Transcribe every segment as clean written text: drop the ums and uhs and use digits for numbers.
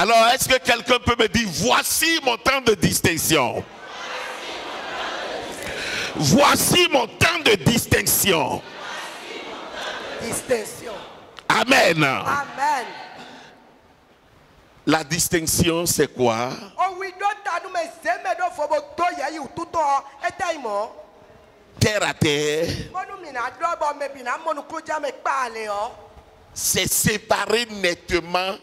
Alors, est-ce que quelqu'un peut me dire, voici mon temps de distinction. Voici mon temps de distinction. Distinction. Amen. Amen. La distinction, c'est quoi? Oh oui, d'autres nous mais zeme do fobo to ya yu tout etaimo. Terre à terre. Monu mina drobo me bina monu kluja me pale o. C'est séparer nettement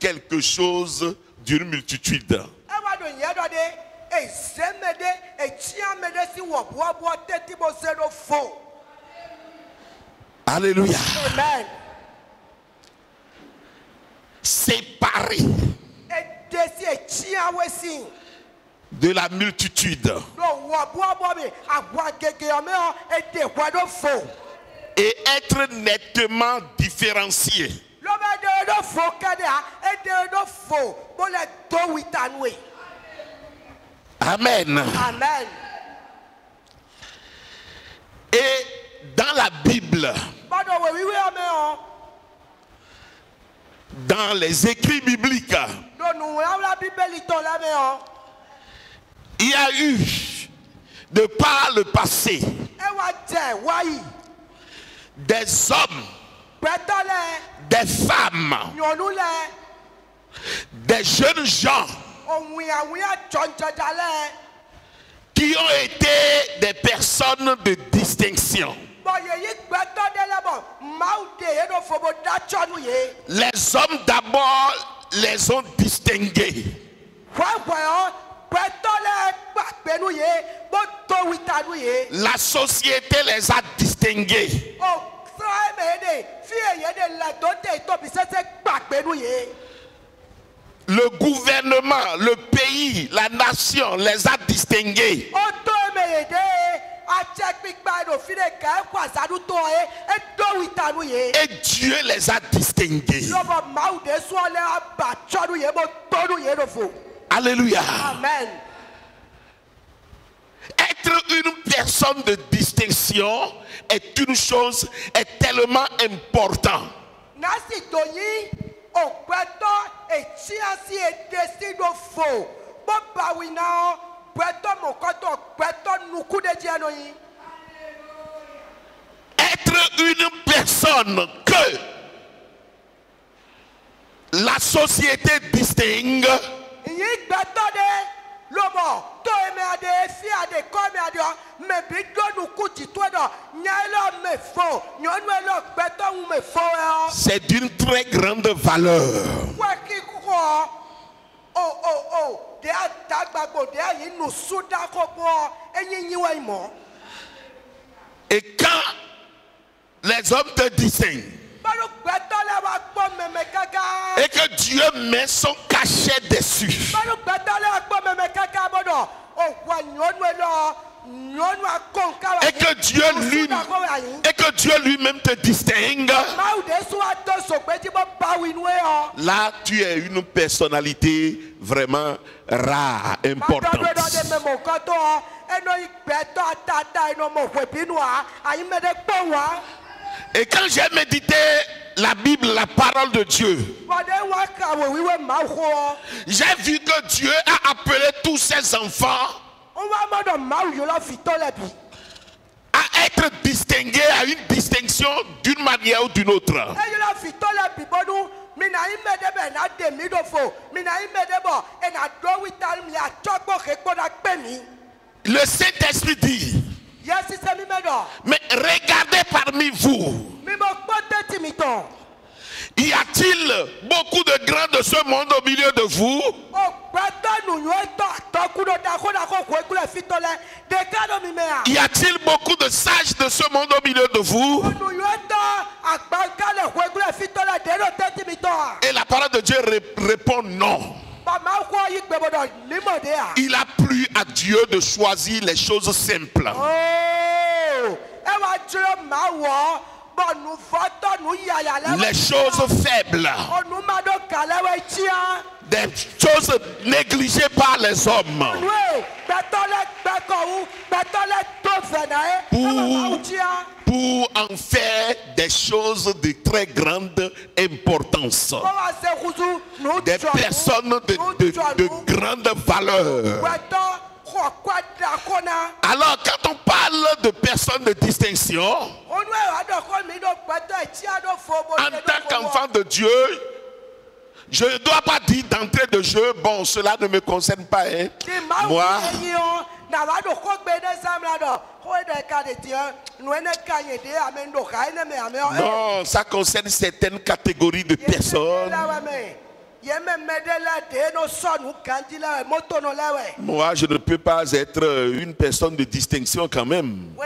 quelque chose d'une multitude. Ewa do yedo de e zeme de e tia me de si wo bo teti bo zero fo. Alléluia. Amen. Séparer E desi e tia wesi. de la multitude Do wo bo me agwa gege o me o e de kwa do fo. et être nettement différencié. Amen. Amen. Et dans la Bible, dans les écrits bibliques, il y a eu, de par le passé, des hommes, des femmes, des jeunes gens qui ont été des personnes de distinction. Les hommes d'abord les ont distingués. La société les a distingués. Le gouvernement, le pays, la nation les a distingués. Et Dieu les a distingués. Alléluia. Amen. Être une personne de distinction est une chose, est tellement important. Être une personne que la société distingue c'est d'une très grande valeur. Et quand les hommes te distinguent et que Dieu met son cachet dessus, et que Dieu lui-même te distingue, là tu es une personnalité vraiment rare, importante. Et quand j'ai médité la Bible, la parole de Dieu, j'ai vu que Dieu a appelé tous ses enfants à être distingués, à une distinction d'une manière ou d'une autre. Le Saint-Esprit dit, mais regardez parmi vous, y a-t-il beaucoup de grands de ce monde au milieu de vous? Y a-t-il beaucoup de sages de ce monde au milieu de vous? Et la parole de Dieu répond non. Il a plu à Dieu de choisir les choses simples. Les choses faibles. des choses négligées par les hommes. Pour en faire des choses de très grande importance. Des personnes de grande valeur. Alors, quand on parle de personnes de distinction, en tant qu'enfant de Dieu, je ne dois pas dire d'entrée de jeu, bon, cela ne me concerne pas. Hein. Moi, non, ça concerne certaines catégories de personnes. Moi, je ne peux pas être une personne de distinction quand même.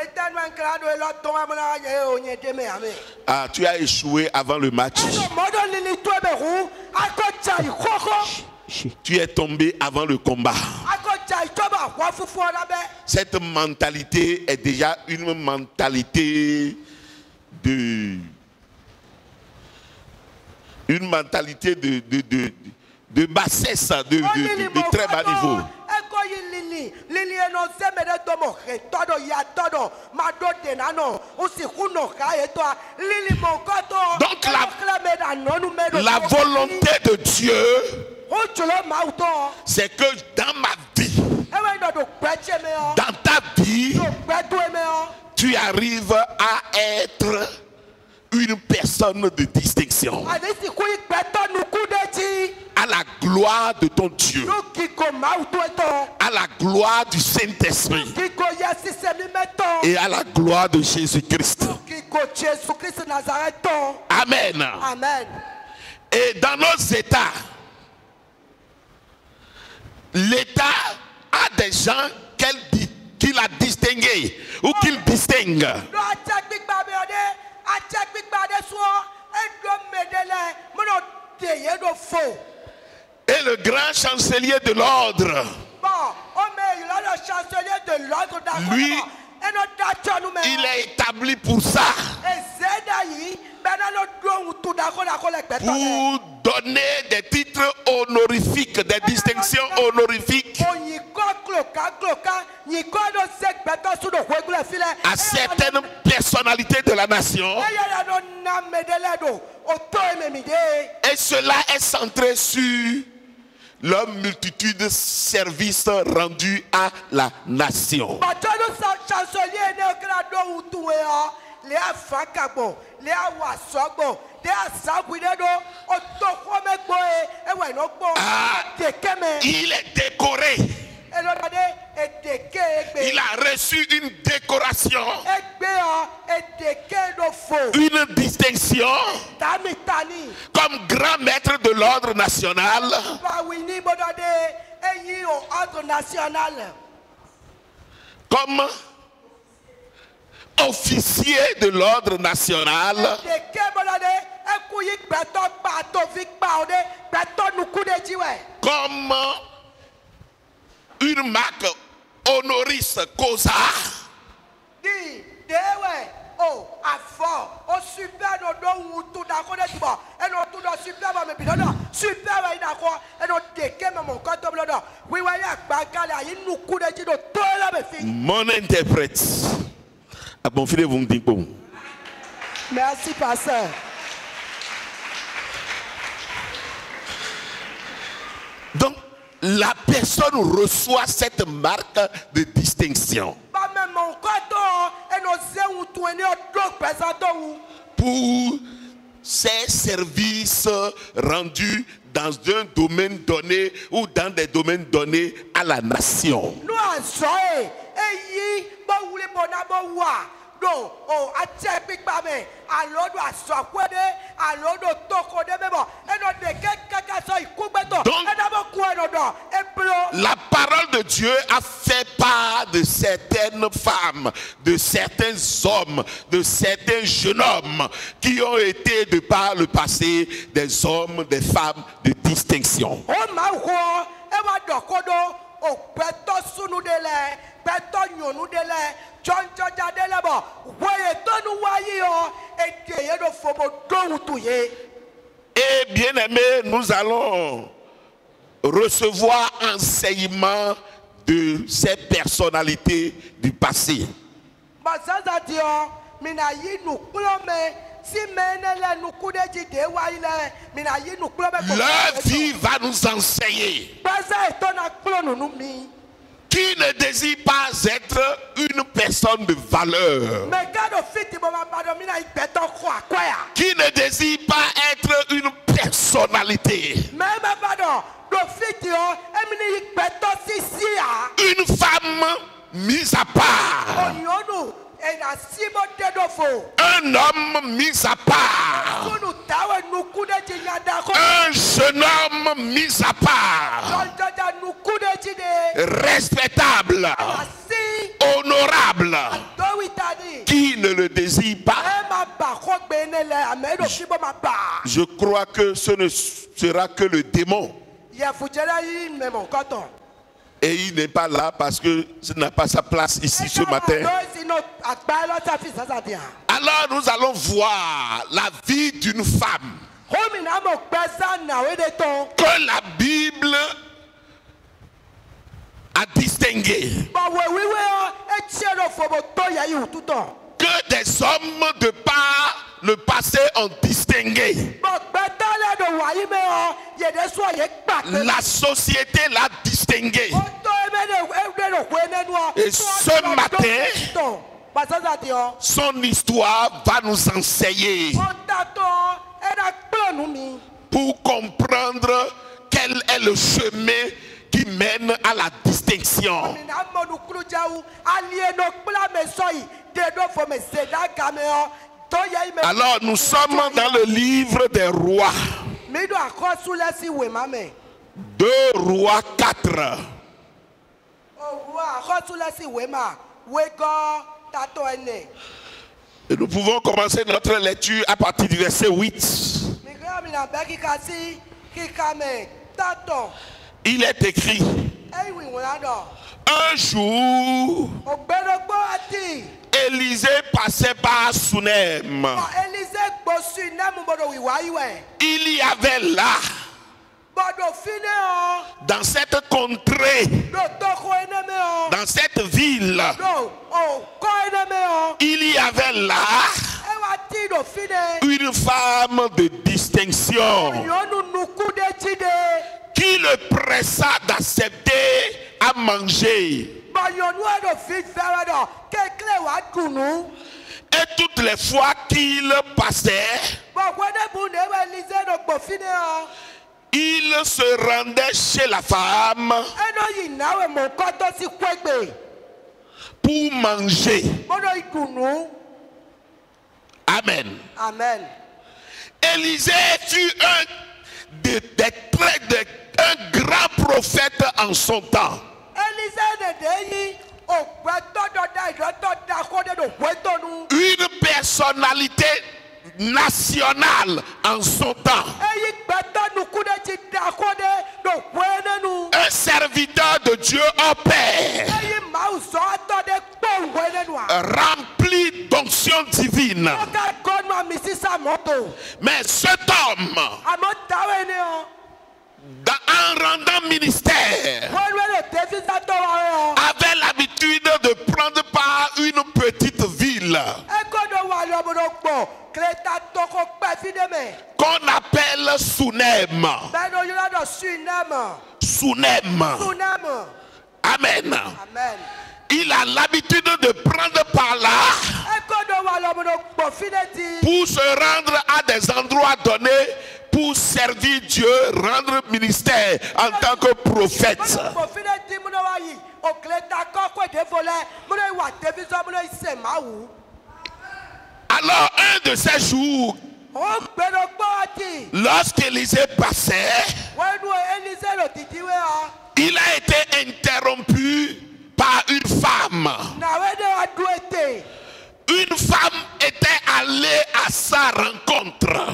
Ah, tu as échoué avant le match. Tu es tombé avant le combat. Cette mentalité est déjà une mentalité de bassesse, de très bas niveau. Donc la volonté de Dieu, c'est que dans ma vie, dans ta vie, tu arrives à être une personne de distinction. À la gloire de ton Dieu. À la gloire du Saint-Esprit. Et à la gloire de Jésus-Christ. Amen. Amen. Et dans nos États, l'État a des gens qu'il a distingués ou qu'il distingue. Et le grand chancelier de l'ordre, lui, il est établi pour ça. Pour donner des titres honorifiques, des distinctions honorifiques à certaines personnalités de la nation. Et cela est centré sur leur multitude de services rendus à la nation. Il est décoré. Il a reçu une décoration, une distinction comme grand maître de l'ordre national, comme officier de l'ordre national, comme une marque honoris causa. Mon interprète. Merci, pasteur. Donc, la personne reçoit cette marque de distinction pour ses services rendus dans un domaine donné ou dans des domaines donnés à la nation. Donc, la parole de Dieu a fait part de certaines femmes, de certains hommes, de certains jeunes hommes qui ont été de par le passé des hommes, des femmes de distinction. Et bien aimé, nous allons recevoir enseignement de ces personnalités du passé. Leur vie va nous enseigner. Qui ne désire pas être une personne de valeur. Qui ne désire pas être une personnalité. Une femme mise à part. Un homme mis à part. Un jeune homme mis à part. Respectable. Honorable. Qui ne le désire pas. Je crois que ce ne sera que le démon. Et il n'est pas là parce que ce n'a pas sa place ici ce matin. Alors nous allons voir la vie d'une femme que la Bible a distinguée. Que des hommes de par le passé ont distingué. La société l'a distingué. Et ce matin, son histoire va nous enseigner pour comprendre quel est le chemin qui mène à la distinction. Alors nous sommes dans le livre des rois. 2 Rois 4. Et nous pouvons commencer notre lecture à partir du verset 8. Il est écrit: un jour, Élisée passait par Sunem. Il y avait là, dans cette contrée, dans cette ville, il y avait là une femme de distinction qui le pressa d'accepter à manger. Et toutes les fois qu'il passait, il se rendait chez la femme pour manger. Amen. Amen. Élisée fut un grand prophète en son temps. Une personnalité nationale en son temps. Un serviteur de Dieu au Père, rempli d'onction divine. Mais cet homme, en rendant ministère, avait l'habitude de prendre part une petite ville qu'on appelle Sunem. Sunem. Amen. Amen. Il a l'habitude de prendre par là pour se rendre à des endroits donnés pour servir Dieu, rendre ministère en tant que prophète. Alors un de ces jours, lorsqu'Élisée passait, il a été interrompu par une femme. Une femme était allée à sa rencontre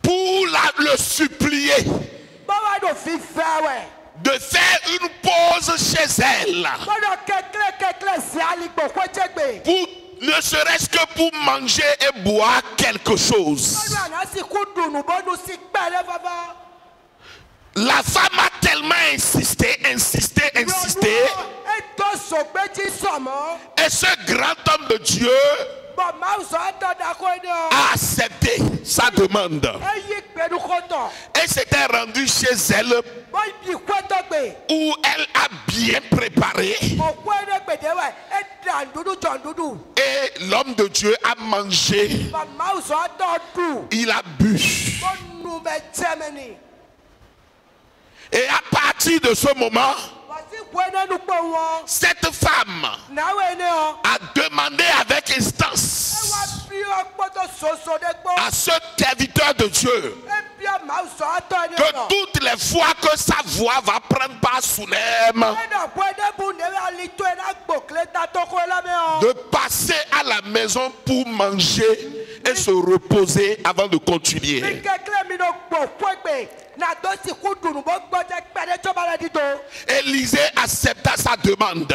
pour le supplier de faire une pause chez elle pour ne serait-ce que pour manger et boire quelque chose. La femme a tellement insisté. Et ce grand homme de Dieu a accepté sa demande. Et s'était rendu chez elle où elle a bien préparé. Et l'homme de Dieu a mangé. Il a bu. Et à partir de ce moment, cette femme a demandé avec instance à ce serviteur de Dieu que toutes les fois que sa voix va prendre par Sunem, de passer à la maison pour manger et se reposer avant de continuer. Élisée accepta sa demande.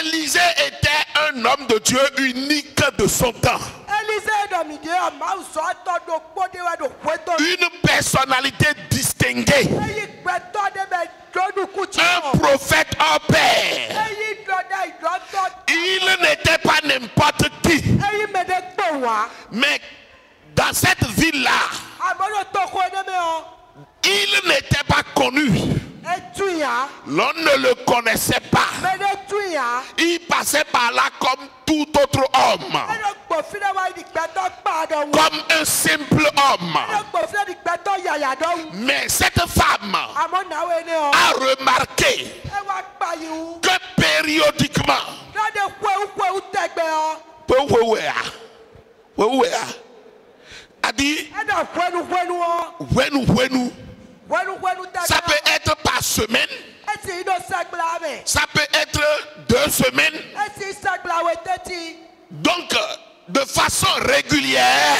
Élisée était un homme de Dieu unique de son temps. Une personnalité distinguée. Un prophète hors pair. Il n'était pas n'importe qui. Mais dans cette ville-là, il n'était pas connu. L'on ne le connaissait pas. Il passait par là comme tout autre homme. Comme un simple homme. Mais cette femme a remarqué que périodiquement, a dit, ça peut être par semaine, ça peut être 2 semaines. Donc, de façon régulière,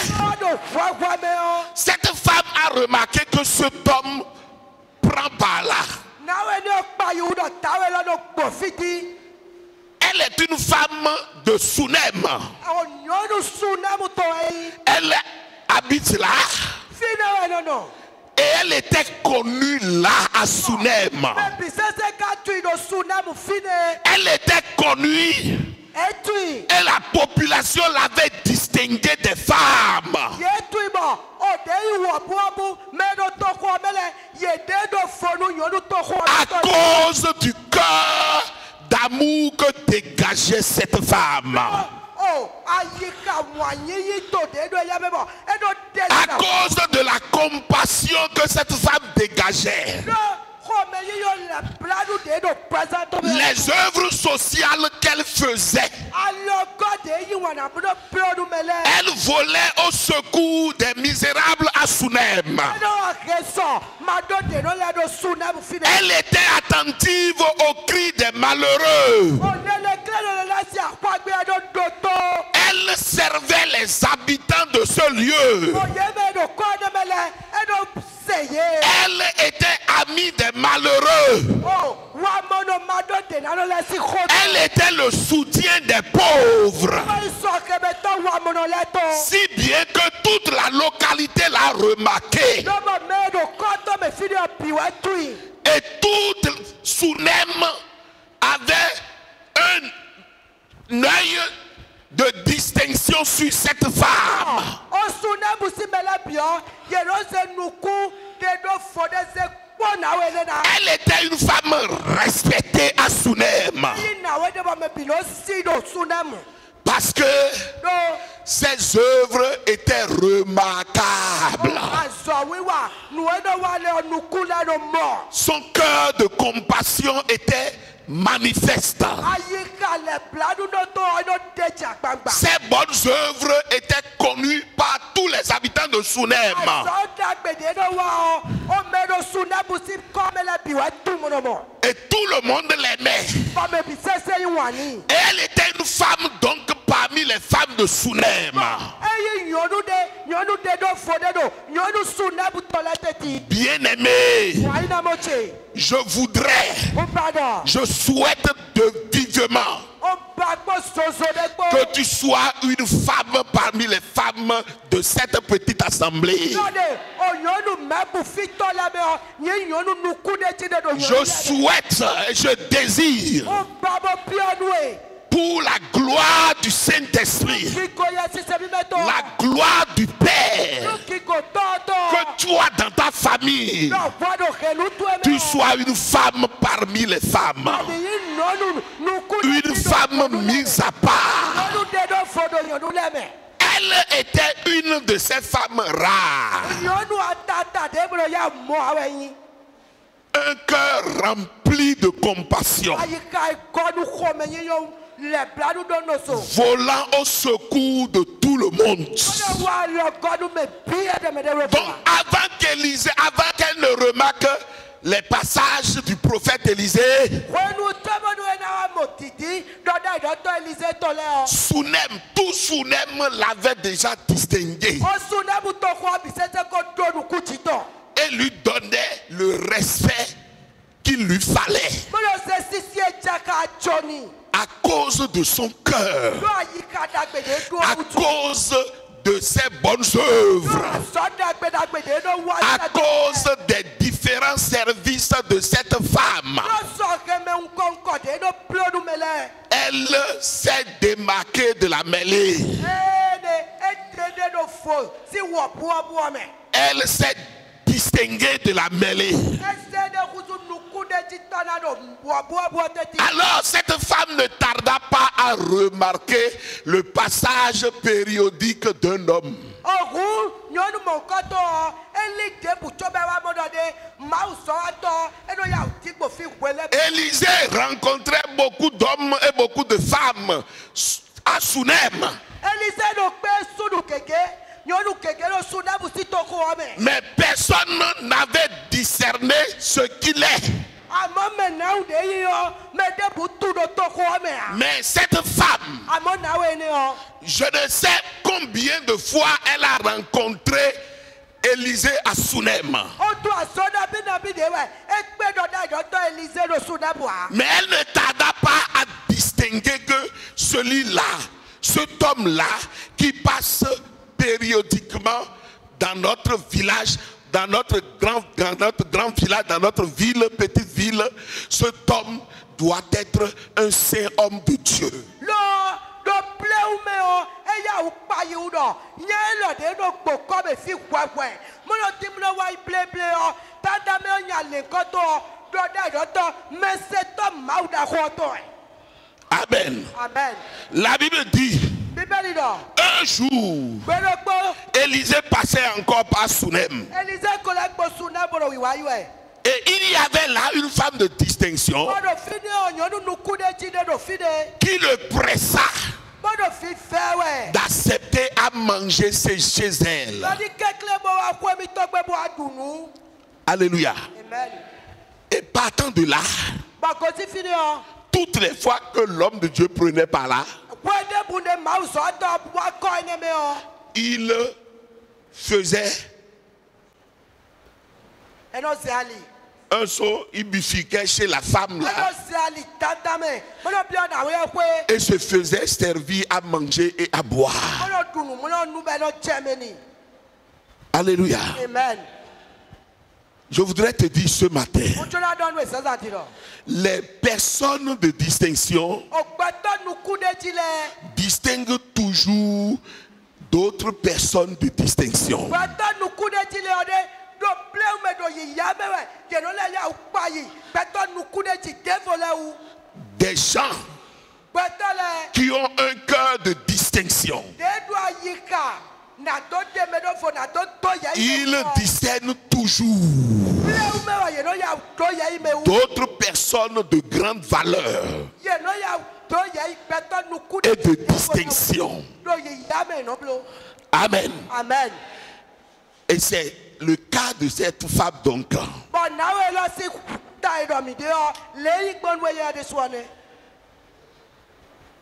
cette femme a remarqué que cet homme prend par là. Elle est une femme de Sunem. Elle habite là. Et elle était connue là à Sunem. Elle était connue. Et la population l'avait distinguée des femmes. À cause du cœur d'amour que dégageait cette femme. À cause de la compassion que cette femme dégageait. Les œuvres sociales qu'elle faisait. Elle volait au secours des misérables à Sunem. Elle était attentive aux cris des malheureux. Elle servait les habitants de ce lieu. Elle était amie des malheureux. Elle était le soutien des pauvres. Si bien que toute la localité l'a remarqué. Et toute Sunem avait un œil de distinction sur cette femme. Elle était une femme respectée à Sunem. Parce que ses œuvres étaient remarquables. Son cœur de compassion était manifeste. Ses bonnes œuvres étaient connues par tous les habitants de Sunem. Et tout le monde l'aimait. Et elle était une femme donc parmi les femmes de Sunem. Bien-aimé, je voudrais, je souhaite de vivement Que tu sois une femme parmi les femmes de cette petite assemblée. Je souhaite et je désire pour la gloire du Saint-Esprit, la gloire du Père, que toi dans ta famille, tu sois une femme parmi les femmes, une femme mise à part. Elle était une de ces femmes rares. Un cœur rempli de compassion, volant au secours de tout le monde. Donc avant qu'elle ne remarque les passages du prophète Élisée, Sunem, tout Sunem l'avait déjà distingué et lui donnait le respect qu'il lui fallait à cause de son cœur, à cause de ses bonnes œuvres, à cause des différents services de cette femme. Elle s'est démarquée de la mêlée. Elle s'est distinguée de la mêlée. Alors cette femme ne tarda pas à remarquer le passage périodique d'un homme. Élisée rencontrait beaucoup d'hommes et beaucoup de femmes à Sunem. Mais personne n'avait discerné ce qu'il est. Mais cette femme, je ne sais combien de fois elle a rencontré Élisée à Sunem. Mais elle ne tarda pas à distinguer que celui-là, cet homme-là, qui passe périodiquement dans notre village, dans notre grand village, dans notre ville, petite ville, cet homme doit être un saint homme de Dieu. Amen. Amen. La Bible dit, un jour, Élisée passait encore par Sunem. Et il y avait là une femme de distinction qui le pressa d'accepter à manger chez elle. Alléluia. Et partant de là, toutes les fois que l'homme de Dieu prenait par là, il faisait un saut, il bifiquait chez la femme là et se faisait servir à manger et à boire. Alléluia. Amen. Je voudrais te dire ce matin, les personnes de distinction distinguent toujours d'autres personnes de distinction. Des gens qui ont un cœur de distinction, ils discernent toujours d'autres personnes de grande valeur et de distinction. Amen. Amen. Et c'est le cas de cette femme donc.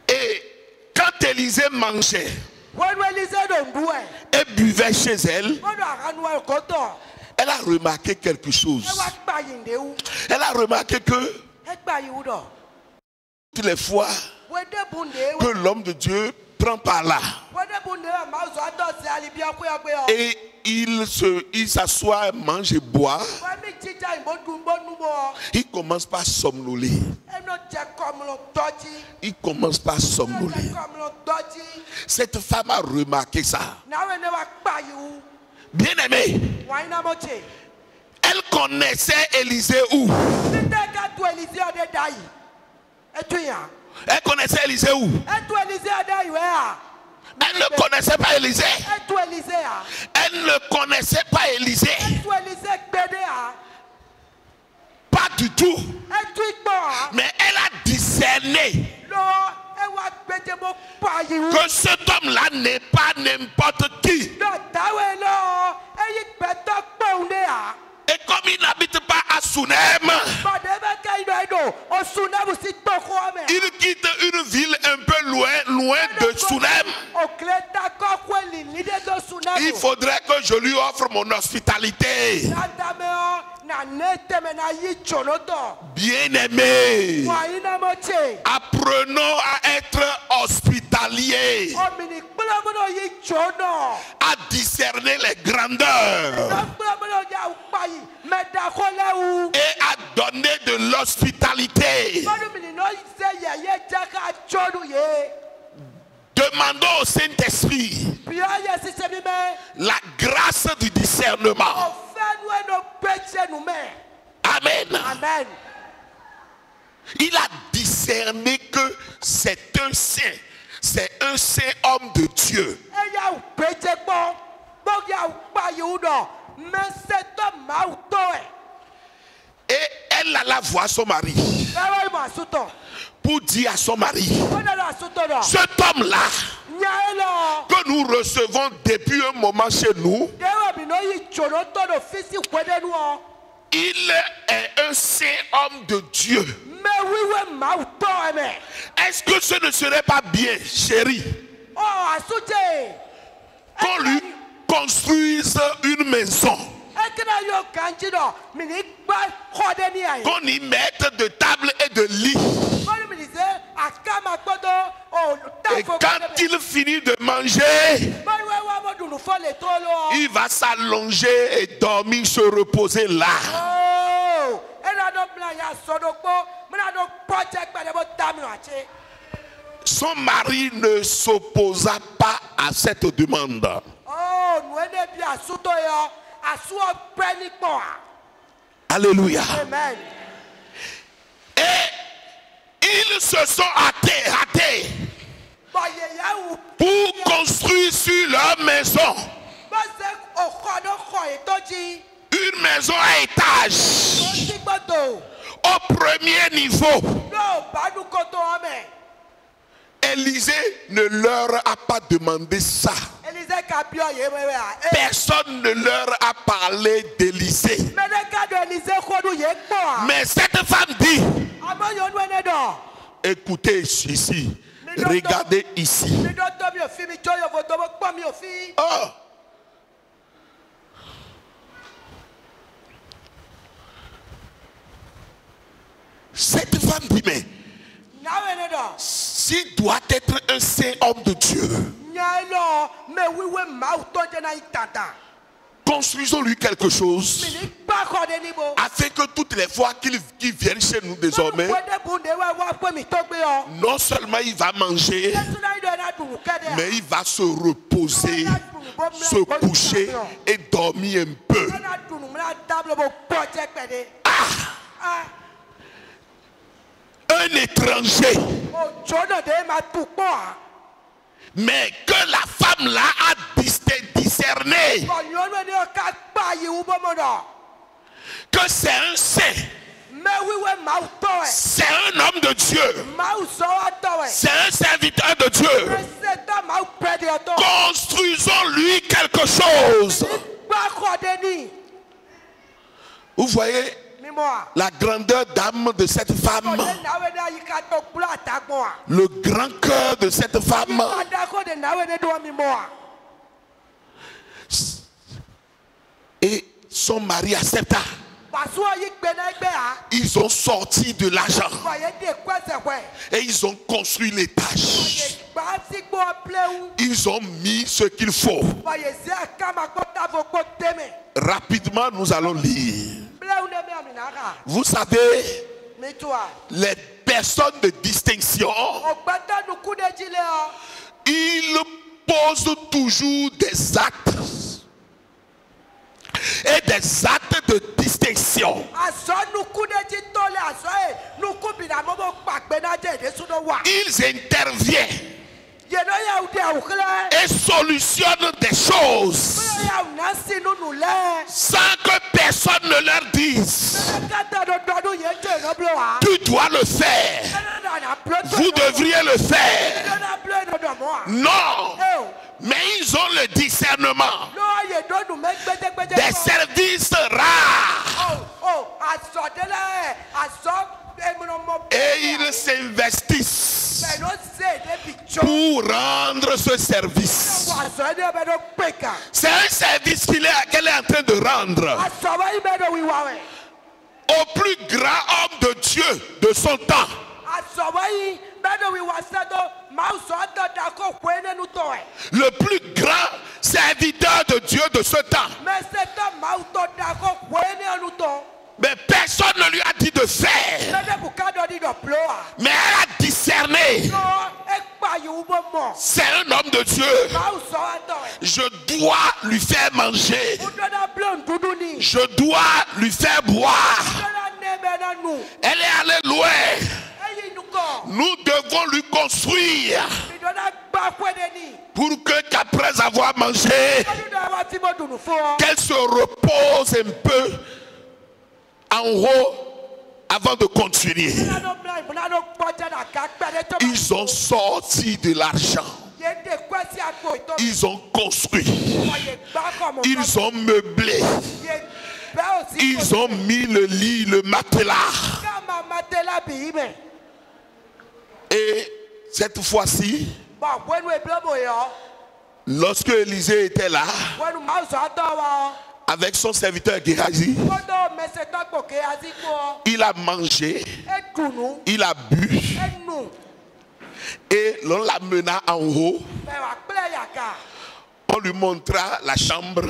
Et quand Élisée mangeait et buvait chez elle, elle a remarqué quelque chose. Elle a remarqué que toutes les fois que l'homme de Dieu prend par là. Et il s'assoit, mange et boit. Il commence par somnoler. Il commence par somnoler. Cette femme a remarqué ça. Bien aimé, elle connaissait Élisée où? Elle connaissait Élisée où? Elle ne connaissait pas Élisée. Elle ne connaissait pas Élisée. Pas du tout. Mais elle a discerné que cet homme-là n'est pas n'importe qui. Et comme il n'habite pas à Sunem, il quitte une ville un peu loin de Sunem. Il faudrait que je lui offre mon hospitalité. Bien-aimé, apprenons à être hospitaliers, à discerner les grandeurs et à donner de l'hospitalité. Demandons au Saint-Esprit la grâce du discernement. Amen. Amen. Il a discerné que c'est un saint homme de Dieu. Et elle alla voir son mari pour dire à son mari, cet homme-là que nous recevons depuis un moment chez nous, il est un saint homme de Dieu. Est-ce que ce ne serait pas bien, chérie, qu'on lui construise une maison, qu'on y mette de tables et de lits, et quand il finit de manger, il va s'allonger et dormir, se reposer là. Son mari ne s'opposa pas à cette demande. Alléluia. Amen. Et ils se sont hâtés pour construire sur leur maison une maison à étage au premier niveau. Élisée ne leur a pas demandé ça. Personne ne leur a parlé d'Élisée. Mais cette femme dit, écoutez ici, regardez ici. Oh. Cette femme dit, mais s'il doit être un saint homme de Dieu, construisons-lui quelque chose afin que toutes les fois qu'il vienne chez nous désormais, non seulement il va manger, mais il va se reposer, se coucher et dormir un peu. Un étranger, mais que la femme là a discerné que c'est un saint, c'est un homme de Dieu, c'est un serviteur de Dieu. Construisons-lui quelque chose. Vous voyez la grandeur d'âme de cette femme, le grand cœur de cette femme. Et son mari accepta. Ils ont sorti de l'argent et ils ont construit l'étage. Ils ont mis ce qu'il faut. Rapidement, nous allons lire. Vous savez, les personnes de distinction, ils posent toujours des actes et des actes de distinction. Ils interviennent et solutionnent des choses sans que personne ne leur dise tu dois le faire, vous devriez le faire. Non, mais ils ont le discernement des services rares et ils s'investissent pour rendre ce service. C'est un service qu'elle est en train de rendre au plus grand homme de Dieu de son temps. Le plus grand serviteur de Dieu de ce temps. Mais personne ne lui a dit de faire. Mais elle a discerné. C'est un homme de Dieu. Je dois lui faire manger. Je dois lui faire boire. Elle est allée loin. Nous devons lui construire pour que qu'après avoir mangé, qu'elle se repose un peu en haut avant de continuer. Ils ont sorti de l'argent. Ils ont construit. Ils ont meublé. Ils ont mis le lit, le matelas. Et cette fois-ci, lorsque Élisée était là, avec son serviteur Géhazi, il a mangé, il a bu, et l'on l'amena en haut. On lui montra la chambre.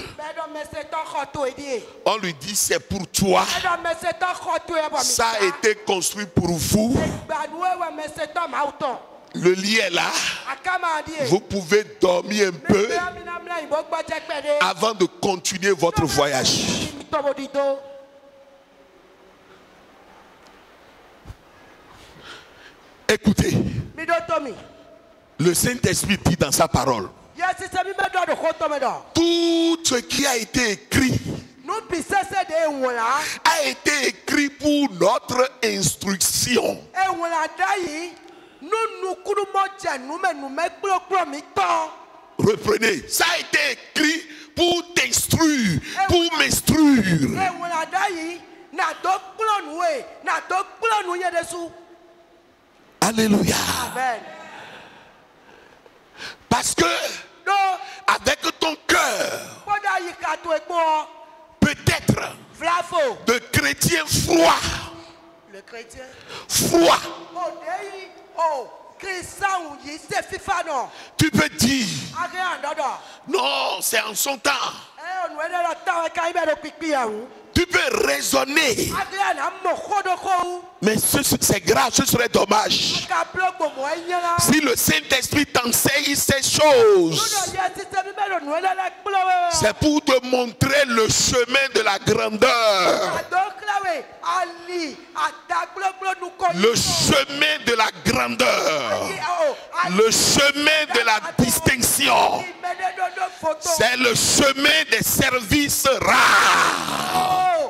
On lui dit c'est pour toi. Ça a été construit pour vous. Le lit est là. Vous pouvez dormir un peu avant de continuer votre voyage. Écoutez, le Saint-Esprit dit dans sa parole, tout ce qui a été écrit a été écrit pour notre instruction. Reprenez, ça a été écrit pour t'instruire, pour m'instruire. Alléluia. Parce que avec ton cœur, peut-être de chrétien froid, froid, tu peux dire non, c'est en son temps. Tu peux raisonner, mais c'est grave, ce serait dommage si le Saint-Esprit t'enseigne ces choses. C'est pour te montrer le chemin de la grandeur, le chemin de la grandeur, le chemin de la distinction. C'est le chemin des services rares.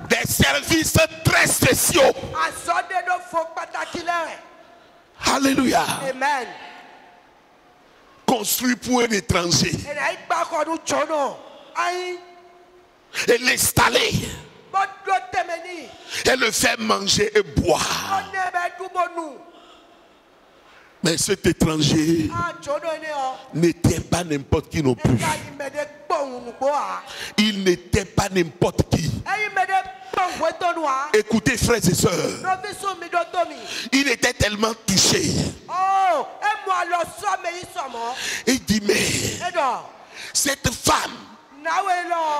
Des services très spéciaux. Alléluia. Amen. Construit pour un étranger. Et l'installer. Et le faire manger et boire. Mais cet étranger n'était pas n'importe qui non plus. Il n'était pas n'importe qui. Écoutez, frères et sœurs, il était tellement touché. Il dit, mais cette femme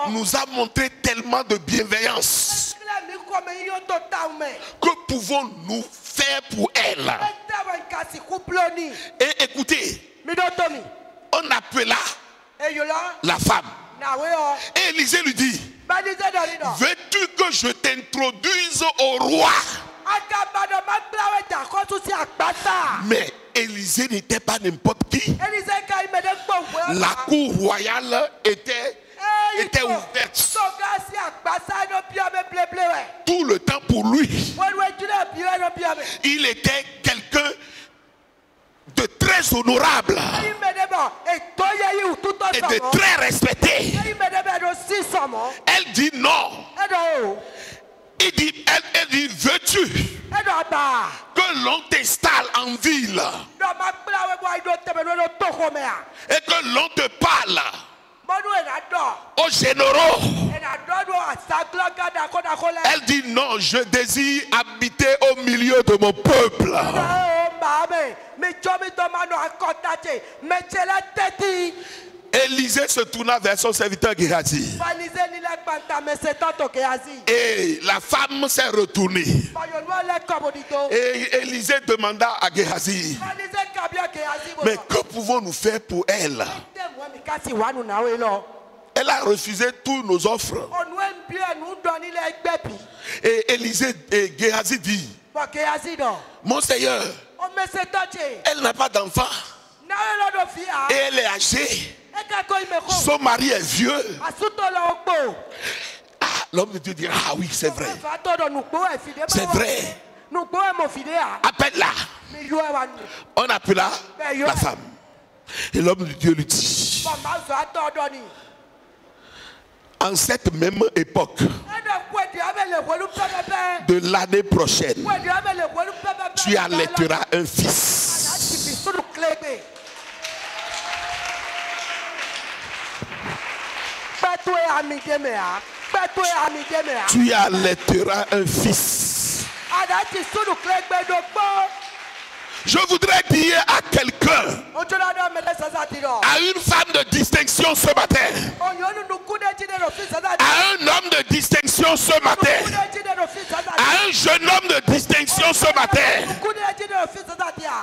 nous a montré tellement de bienveillance. Que pouvons-nous faire pour elle? Et écoutez, on appela la femme. Et Élisée lui dit, veux-tu que je t'introduise au roi? Mais Élisée n'était pas n'importe qui. La cour royale était ouverte tout le temps pour lui. Il était quelqu'un de très honorable et de très respecté. Elle dit non. Elle dit, veux-tu que l'on t'installe en ville et que l'on te parle aux généraux? Elle dit non, je désire habiter au milieu de mon peuple. Élisée se tourna vers son serviteur Géhazi. Et la femme s'est retournée. Et Élisée demanda à Géhazi, mais que pouvons-nous faire pour elle? Elle a refusé toutes nos offres. Et Élisée et Géhazi dit, mon Seigneur, elle n'a pas d'enfant. Et elle est âgée. Son mari est vieux. Ah, l'homme de Dieu dit, ah oui, c'est vrai. C'est vrai. Appelle-la. On appela la femme. Et l'homme de Dieu lui dit, en cette même époque de l'année prochaine, tu allaiteras un fils. Tu allaiteras un fils. Je voudrais dire à quelqu'un, à une femme de distinction ce matin, à un homme de distinction ce matin, à un jeune homme de distinction ce matin,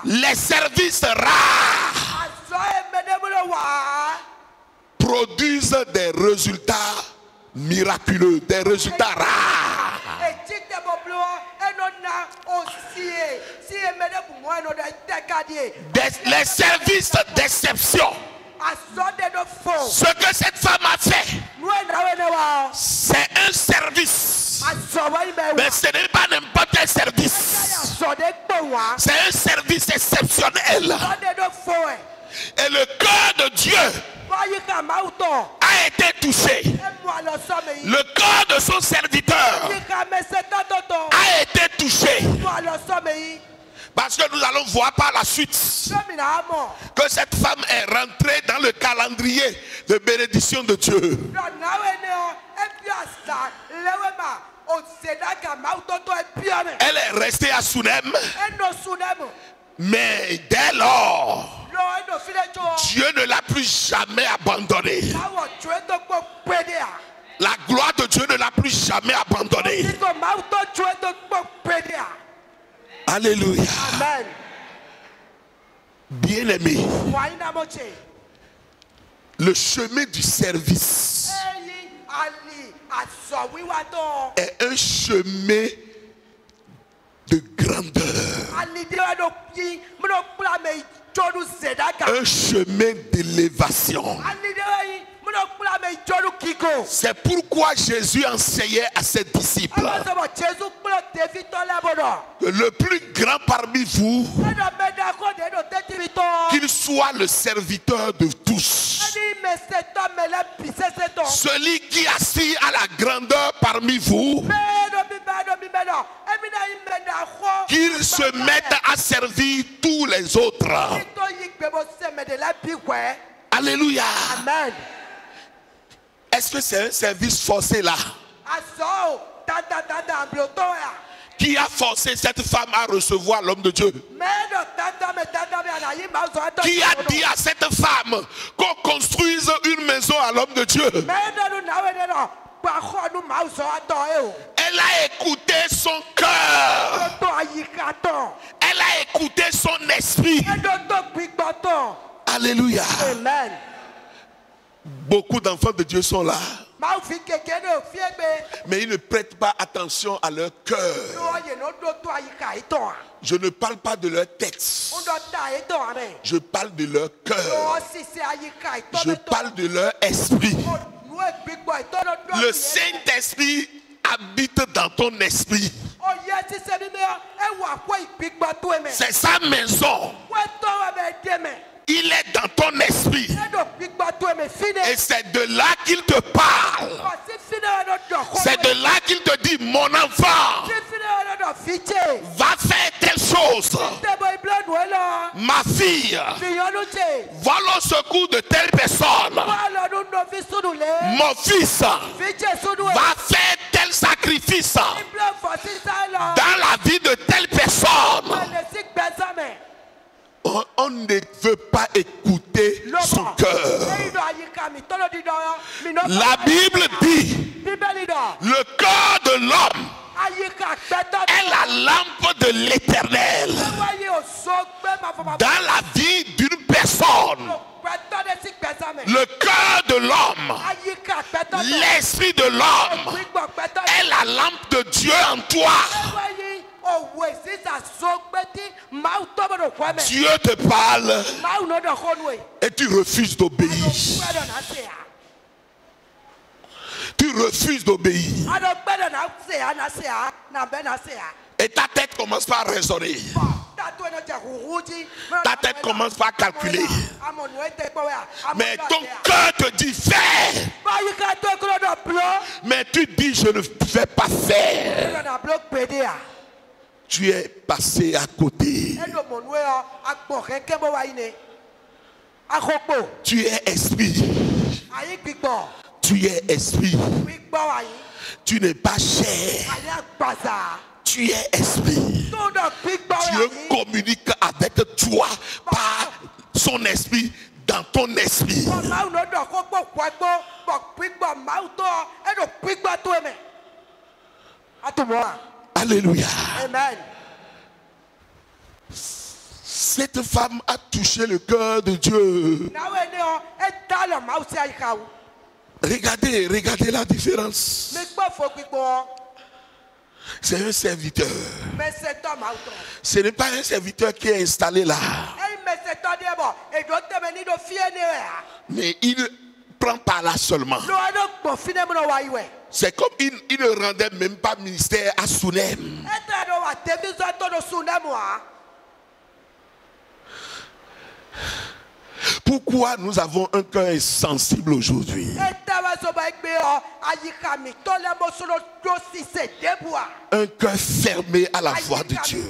les services rares produisent des résultats miraculeux, des résultats rares. Les services d'exception. Ce que cette femme a fait, c'est un service. Mais ce n'est pas n'importe quel service. C'est un service exceptionnel. Et le cœur de Dieu a été touché. Le cœur de son serviteur a été touché. Parce que nous allons voir par la suite que cette femme est rentrée dans le calendrier de bénédiction de Dieu. Elle est restée à Sunem. Mais dès lors, Dieu ne l'a plus jamais abandonnée. La gloire de Dieu ne l'a plus jamais abandonnée. Alléluia. Amen. Bien-aimé, le chemin du service est un chemin de grandeur, un chemin d'élévation. C'est pourquoi Jésus enseignait à ses disciples que le plus grand parmi vous, qu'il soit le serviteur de tous. Celui qui est assis à la grandeur parmi vous qu'ils se mettent à servir tous les autres. Alléluia. Amen. Est-ce que c'est un service forcé là? Qui a forcé cette femme à recevoir l'homme de Dieu? Qui a dit à cette femme qu'on construise une maison à l'homme de Dieu? Elle a écouté son cœur. Elle a écouté son esprit. Alléluia. Amen. Beaucoup d'enfants de Dieu sont là, mais ils ne prêtent pas attention à leur cœur. Je ne parle pas de leur texte, je parle de leur cœur, je parle de leur esprit. Le Saint-Esprit habite dans ton esprit. C'est sa maison. Il est dans ton esprit. Et c'est de là qu'il te parle. C'est de là qu'il te dit, mon enfant, va faire telle chose. Ma fille, va au secours de telle personne. Mon fils, va faire tel sacrifice dans la vie de telle personne. On ne veut pas écouter son cœur. La Bible dit, le cœur de l'homme est la lampe de l'Éternel dans la vie d'une personne. Le cœur de l'homme, l'esprit de l'homme est la lampe de Dieu en toi. Dieu te parle et tu refuses d'obéir. Tu refuses d'obéir. Et ta tête commence par raisonner. Ta tête commence par calculer. Mais ton cœur te dit fais. Mais tu dis je ne vais pas faire. Tu es passé à côté. Tu es esprit. Tu es esprit. Tu n'es pas chair. Tu es esprit. Dieu communique avec toi par son esprit dans ton esprit. Alléluia. Amen. Cette femme a touché le cœur de Dieu. Regardez la différence. C'est un serviteur. Ce n'est pas un serviteur qui est installé là. Mais il prend par là seulement. C'est comme il ne rendait même pas ministère à Sunem. Pourquoi nous avons un cœur sensible aujourd'hui? Un cœur fermé à la voix de Dieu.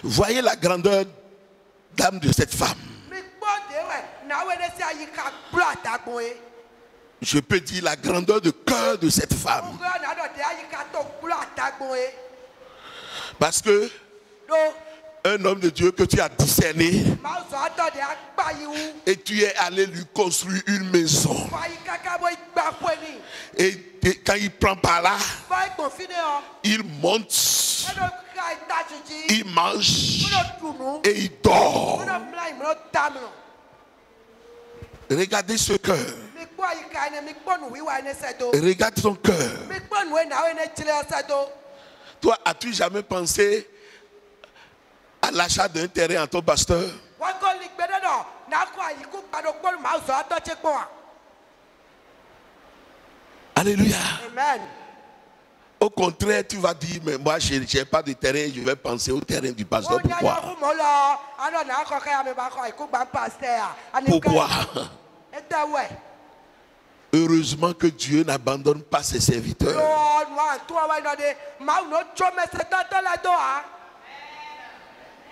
Voyez la grandeur d'âme de cette femme. Je peux dire la grandeur de cœur de cette femme. Parce que un homme de Dieu que tu as discerné et tu es allé lui construire une maison. Et quand il prend par là, il monte, il mange et il dort. Regardez ce cœur. Regarde son cœur. Toi, as-tu jamais pensé à l'achat d'un terrain en ton pasteur? Alléluia. Amen. Au contraire, tu vas dire, mais moi, je n'ai pas de terrain, je vais penser au terrain du pasteur. Pourquoi? Pourquoi? Heureusement que Dieu n'abandonne pas ses serviteurs.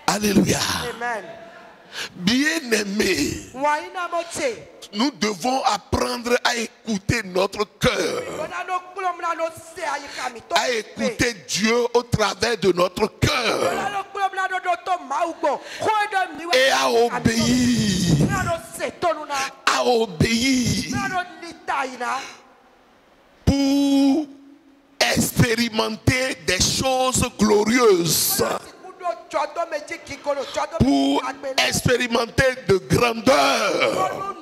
Alléluia. Amen. Bien-aimés, nous devons apprendre à écouter notre cœur, à écouter Dieu au travers de notre cœur et à obéir, pour expérimenter des choses glorieuses, pour expérimenter de grandeur.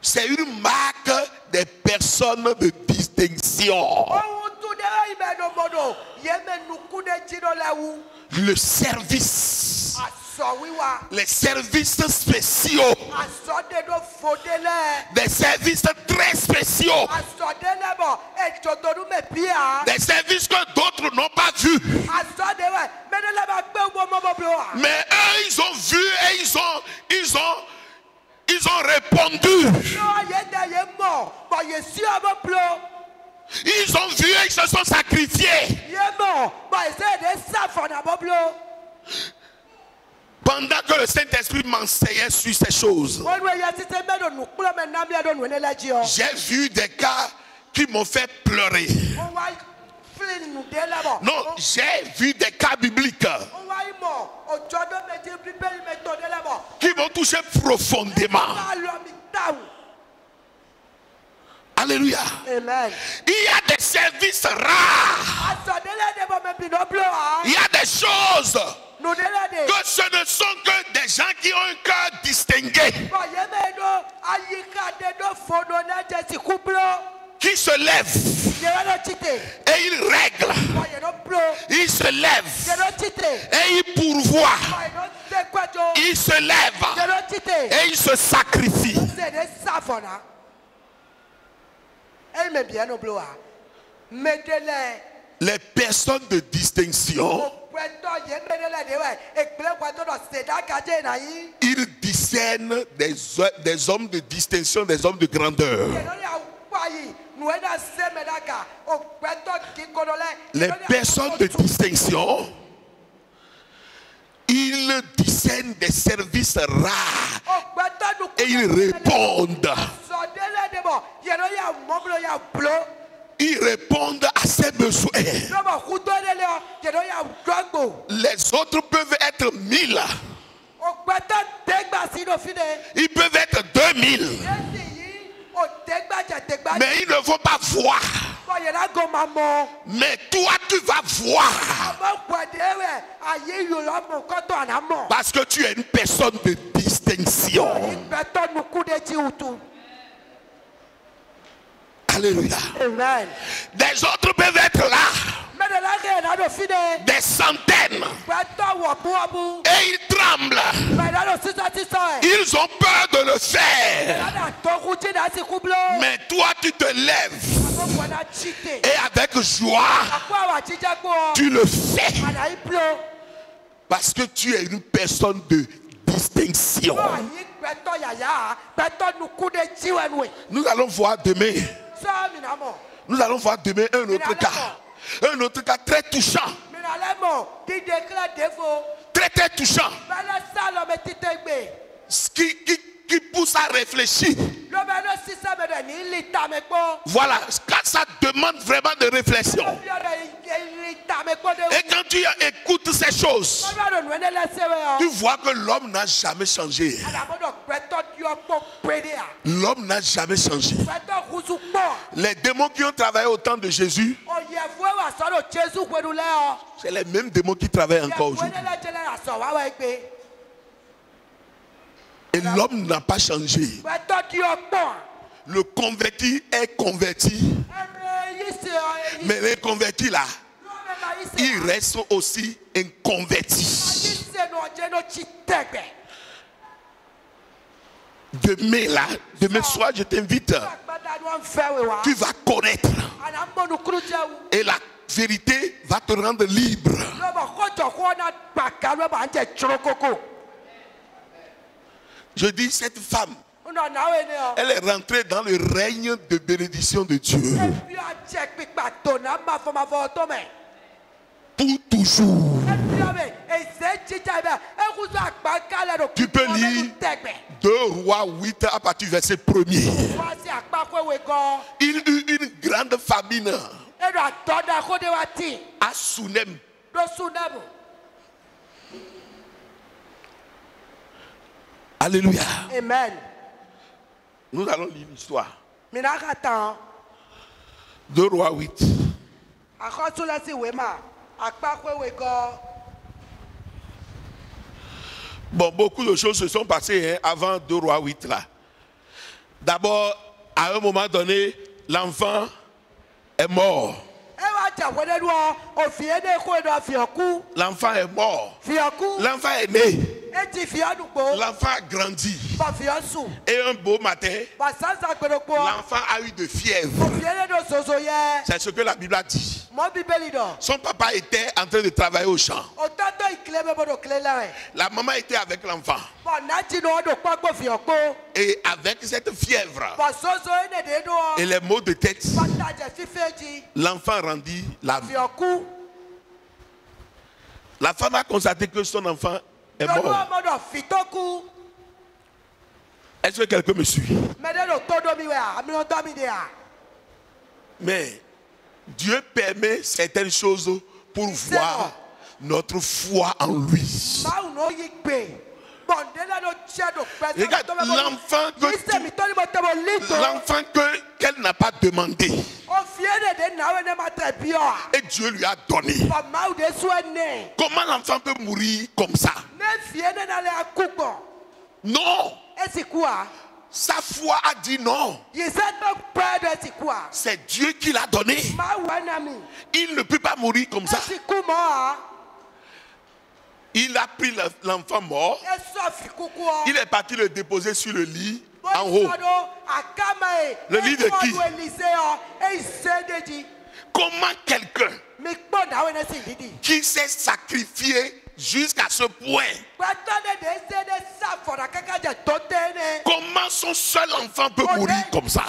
C'est une marque des personnes de distinction. Le service, les services spéciaux, des services très spéciaux, des services que d'autres n'ont pas vus. Mais eux, ils ont vu et ils ont répondu. Ils ont vu et ils se sont sacrifiés. Pendant que le Saint-Esprit m'enseignait sur ces choses, j'ai vu des cas qui m'ont fait pleurer. Non, j'ai vu des cas bibliques qui m'ont touché profondément. Alléluia. Amen. Il y a des services rares. Il y a des choses que ce ne sont que des gens qui ont un cœur distingué, qui se lèvent et ils règlent. Ils se lèvent et ils pourvoient. Ils se lèvent et ils se sacrifient. Les personnes de distinction, ils discernent des hommes de distinction, des hommes de grandeur. Les personnes de distinction, ils discernent des services rares et ils répondent. Ils répondent à ses besoins. Les autres peuvent être 1000. Ils peuvent être 2000. Mais ils ne vont pas voir. Mais toi, tu vas voir. Parce que tu es une personne de distinction. Alléluia. Amen. Des autres peuvent être là. Des centaines. Et ils tremblent. Ils ont peur de le faire. Mais toi, tu te lèves. Et avec joie, tu le fais. Parce que tu es une personne de distinction. Nous allons voir demain. Nous allons voir demain un autre cas. Un autre cas très touchant. Très très touchant. Qui pousse à réfléchir. Voilà, ça demande vraiment de réflexion. Et quand tu écoutes ces choses, tu vois que l'homme n'a jamais changé. L'homme n'a jamais changé. Les démons qui ont travaillé au temps de Jésus, c'est les mêmes démons qui travaillent encore aujourd'hui. Et l'homme n'a pas changé. Le converti est converti. Mais les convertis là, ils restent aussi inconvertis. Demain là, demain soir, je t'invite. Tu vas connaître. Et la vérité va te rendre libre. Je dis cette femme, elle est rentrée dans le règne de bénédiction de Dieu. Pour toujours. Tu peux lire 2 Rois 8 à partir du verset 1er. Il eut une grande famine à Sunem. Alléluia. Amen. Nous allons lire l'histoire. 2 Rois 8. Bon, beaucoup de choses se sont passées avant 2 Rois 8 là. D'abord, à un moment donné, l'enfant est mort. L'enfant est mort. L'enfant est né. L'enfant a grandi. Et un beau matin, l'enfant a eu de fièvre. C'est ce que la Bible a dit. Son papa était en train de travailler au champ. La maman était avec l'enfant. Et avec cette fièvre et les maux de tête, l'enfant rendit la vie. La femme a constaté que son enfant est mort. Est-ce que quelqu'un me suit? Mais Dieu permet certaines choses pour voir notre foi en lui. Regarde, l'enfant qu'elle n'a pas demandé. Et Dieu lui a donné. Comment l'enfant peut mourir comme ça? Non. Sa foi a dit non. C'est Dieu qui l'a donné. Il ne peut pas mourir comme ça. Il a pris l'enfant mort. Il est parti le déposer sur le lit en haut. Le lit de qui? Comment quelqu'un qui s'est sacrifié jusqu'à ce point, comment son seul enfant peut mourir comme ça?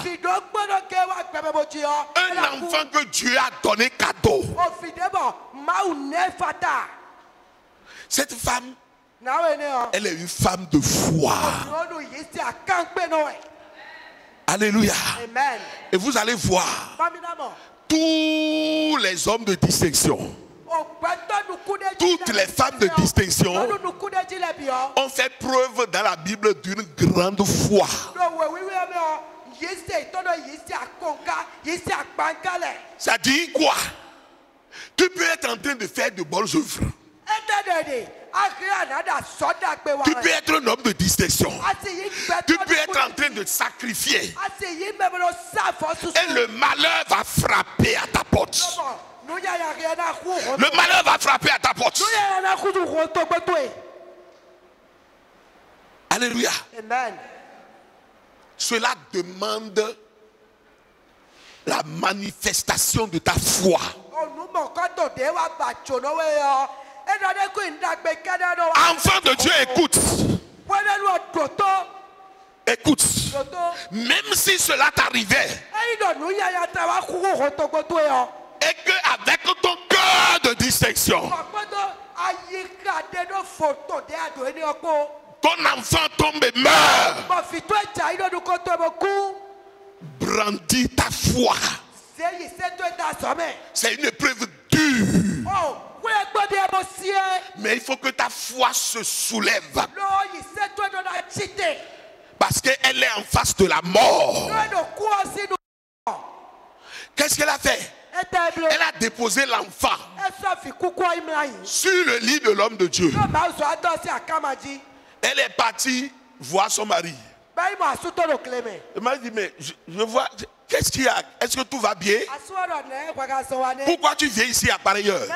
Un enfant que Dieu a donné cadeau. Cette femme, elle est une femme de foi. Alléluia. Amen. Et vous allez voir tous les hommes de distinction, toutes les femmes de distinction ont fait preuve dans la Bible d'une grande foi. Ça dit quoi? Tu peux être en train de faire de bonnes œuvres. Tu peux être un homme de distinction. Tu peux être en train de sacrifier. Et le malheur va frapper à ta porte. Le malheur va frapper à ta porte. Alléluia. Amen. Cela demande la manifestation de ta foi. Enfant de Dieu, écoute. Écoute. Même si cela t'arrivait, et que avec ton cœur de distinction, ton enfant tombe et meurt, brandis ta foi. C'est une épreuve dure. Mais il faut que ta foi se soulève. Parce qu'elle est en face de la mort. Qu'est-ce qu'elle a fait? Elle a déposé l'enfant sur le lit de l'homme de Dieu. Elle est partie voir son mari. Elle m'a dit, mais je vois, qu'est-ce qu'il y a? Est-ce que tout va bien? Pourquoi tu viens ici à pareille heure?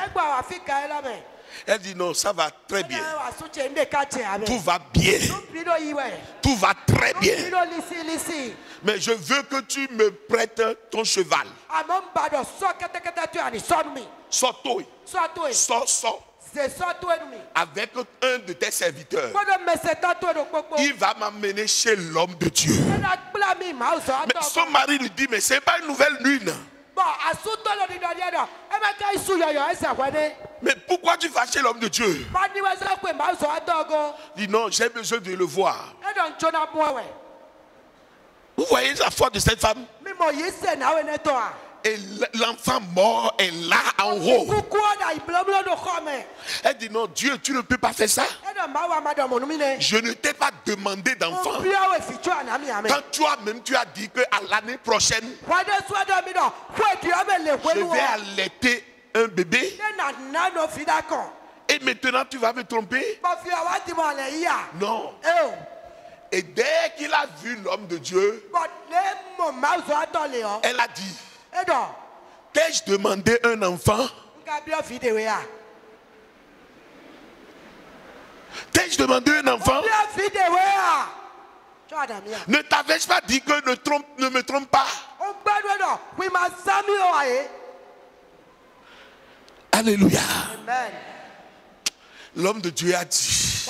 Elle dit non, ça va très bien. Tout va bien. Tout va très bien. Mais je veux que tu me prêtes ton cheval. Sors. avec un de tes serviteurs. Il va m'amener chez l'homme de Dieu. Mais son mari lui dit, mais ce n'est pas une nouvelle lune. Mais pourquoi tu vas chez l'homme de Dieu? Il dit non, j'ai besoin de le voir. Vous voyez la foi de cette femme? Et l'enfant mort est là en haut. Elle dit non, Dieu, tu ne peux pas faire ça. Je ne t'ai pas demandé d'enfant. Quand toi-même tu as dit qu'à l'année prochaine, je vais allaiter un bébé. Et maintenant tu vas me tromper? Non. Et dès qu'il a vu l'homme de Dieu, elle a dit, t'ai-je demandé un enfant? T'ai-je demandé un enfant? Ne t'avais-je pas dit que ne me trompe pas? Alléluia. L'homme de Dieu a dit,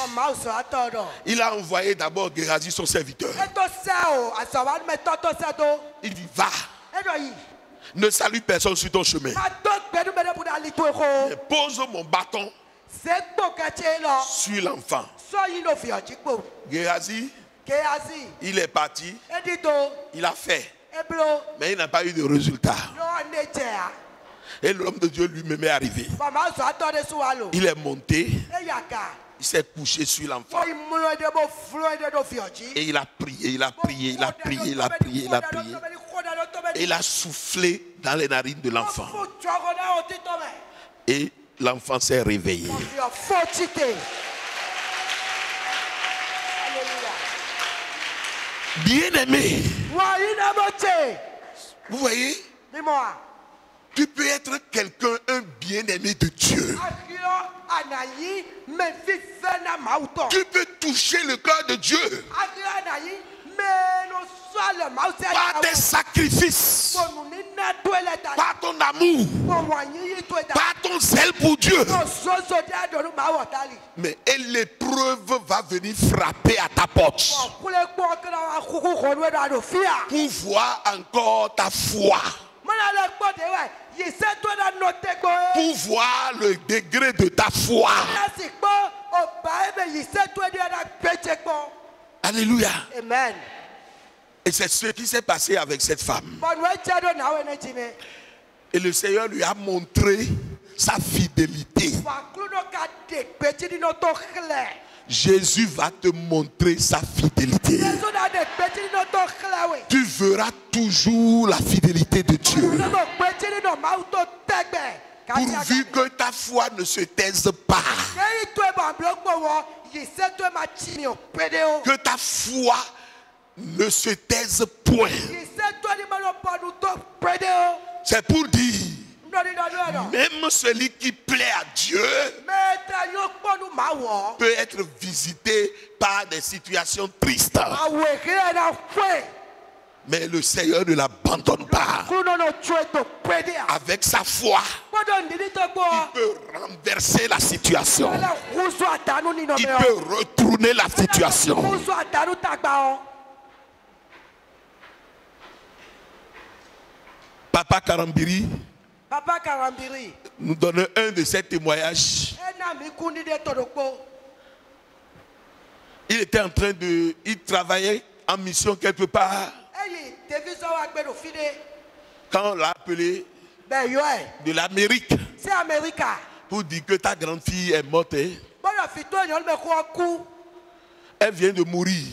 il a envoyé d'abord Géhazi son serviteur. Il dit, va. Ne salue personne sur ton chemin. Mais pose mon bâton sur l'enfant. Géhazi, il est parti. Il a fait. Mais il n'a pas eu de résultat. Et l'homme de Dieu lui-même est arrivé. Il est monté. Il s'est couché sur l'enfant. Et il a prié, il a prié, il a prié, il a prié, il a prié. Et il a soufflé dans les narines de l'enfant. Et l'enfant s'est réveillé. Bien-aimé. Vous voyez? Tu peux être quelqu'un, un bien-aimé de Dieu. Tu peux toucher le cœur de Dieu par tes sacrifices, par ton amour, par ton zèle pour Dieu. Mais l'épreuve va venir frapper à ta porte pour voir encore ta foi, pour voir le degré de ta foi. Alléluia. Amen. Et c'est ce qui s'est passé avec cette femme. Et le Seigneur lui a montré sa fidélité. Jésus va te montrer sa fidélité. Tu verras toujours la fidélité de Dieu. Pourvu que ta foi ne se taise pas. Que ta foi ne se taise point. C'est pour dire, même celui qui plaît à Dieu peut être visité par des situations tristes. Mais le Seigneur ne l'abandonne pas. Avec sa foi, il peut renverser la situation. Il peut retourner la situation. Papa Karambiri nous donne un de ses témoignages. Il était en train de... Il travaillait en mission quelque part. Quand on l'a appelé de l'Amérique pour dire que ta grande fille est morte. Elle vient de mourir.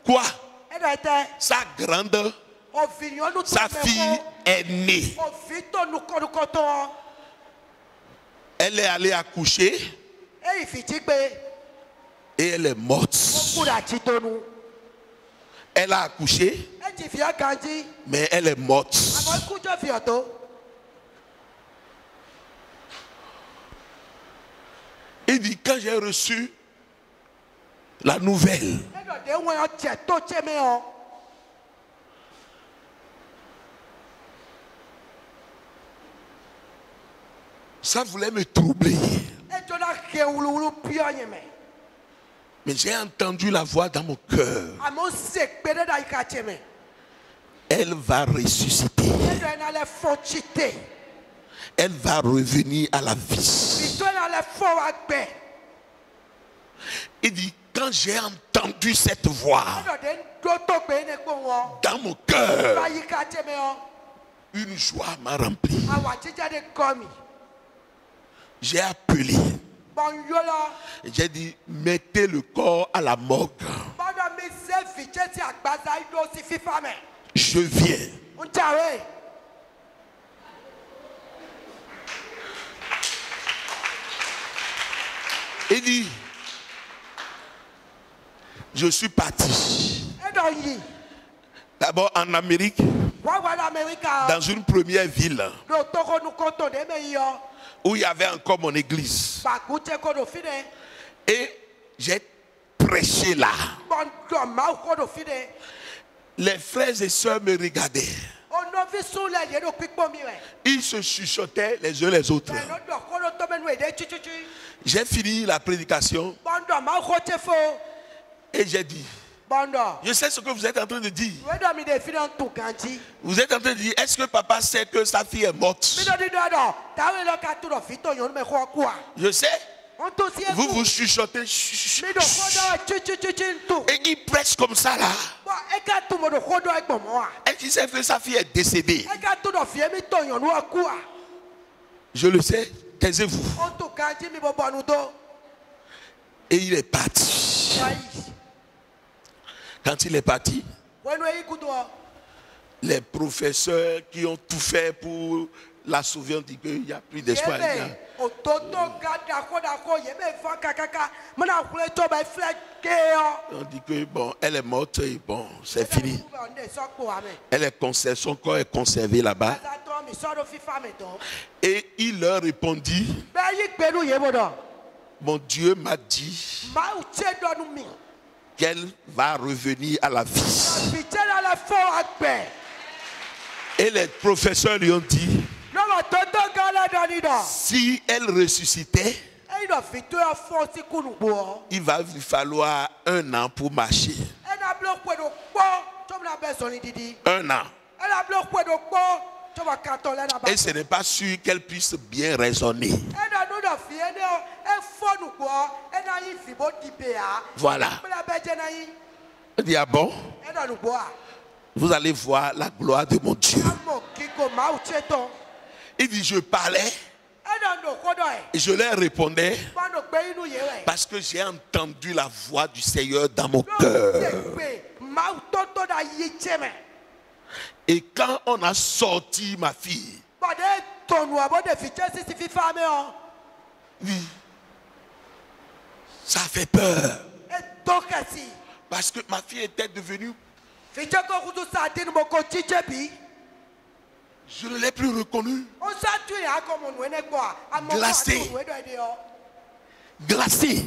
Quoi? Sa fille est née. Elle est allée accoucher et elle est morte. Elle a accouché, mais elle est morte. Il dit, quand j'ai reçu la nouvelle, Ça voulait me troubler. Mais j'ai entendu la voix dans mon cœur. Elle va ressusciter. Elle va revenir à la vie. Il dit, quand j'ai entendu cette voix dans mon cœur, une joie m'a rempli. J'ai appelé. J'ai dit, mettez le corps à la morgue. Je viens. Il dit, je suis parti. D'abord en Amérique, dans une première ville où il y avait encore mon église. Et j'ai prêché là. Les frères et sœurs me regardaient. Ils se chuchotaient les uns les autres. J'ai fini la prédication et j'ai dit, je sais ce que vous êtes en train de dire. Vous êtes en train de dire, est-ce que papa sait que sa fille est morte? Je sais. Vous vous chuchotez. Et il presse comme ça là. Est-ce qu'il sait que sa fille est décédée? Je le sais. Taisez-vous. Et il est parti. Quand il est parti, les professeurs qui ont tout fait pour la sauver ont dit qu'il n'y a plus d'espoir. On dit que bon, elle est morte et bon, c'est fini. Elle est conservée, son corps est conservé là-bas. Et il leur répondit, mon Dieu m'a dit qu'elle va revenir à la vie. Et les professeurs lui ont dit, si elle ressuscitait, il va lui falloir 1 an pour marcher. 1 an. Et ce n'est pas sûr qu'elle puisse bien raisonner. Voilà. Il dit, ah bon? Vous allez voir la gloire de mon Dieu. Il dit, je parlais et je leur répondais parce que j'ai entendu la voix du Seigneur dans mon cœur. Et quand on a sorti ma fille, oui, ça fait peur. Parce que ma fille était devenue, je ne l'ai plus reconnue. Glacée. Glacée.